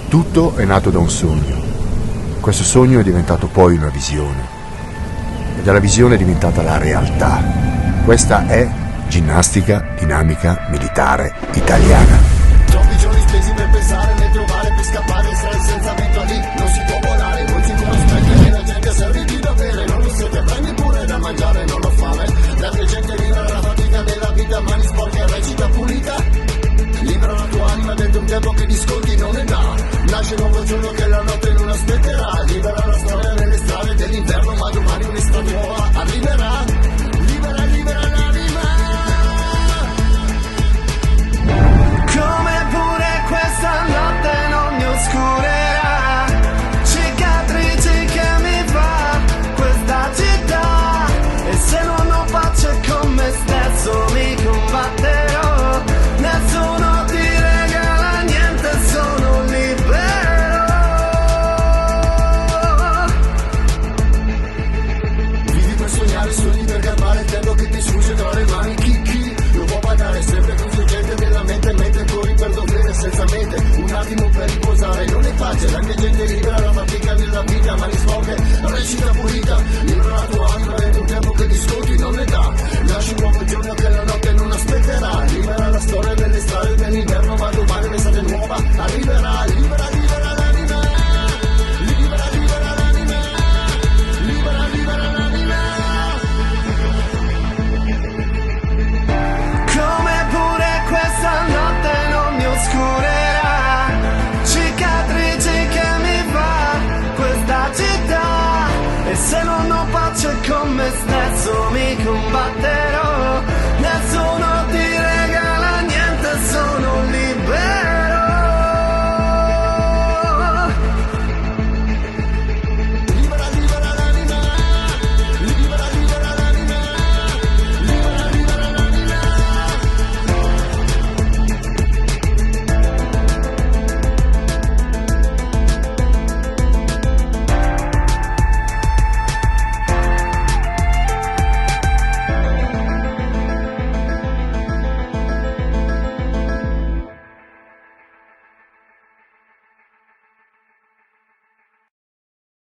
Tutto è nato da un sogno. Questo sogno è diventato poi una visione. E dalla visione è diventata la realtà. Questa è ginnastica dinamica militare italiana. Troppi giorni spesi per pensare, né trovare, per scappare, stare senza vento lì. Non si può volare, non si può spendere, la gente serve di da bere. Non lo siete, prendi pure da mangiare, non ho fame. La gente vive la fatica della vita, mani sporche, recita pulita. Libera la tua anima dentro un tempo che disconti non è da. Nasce un nuovo giorno che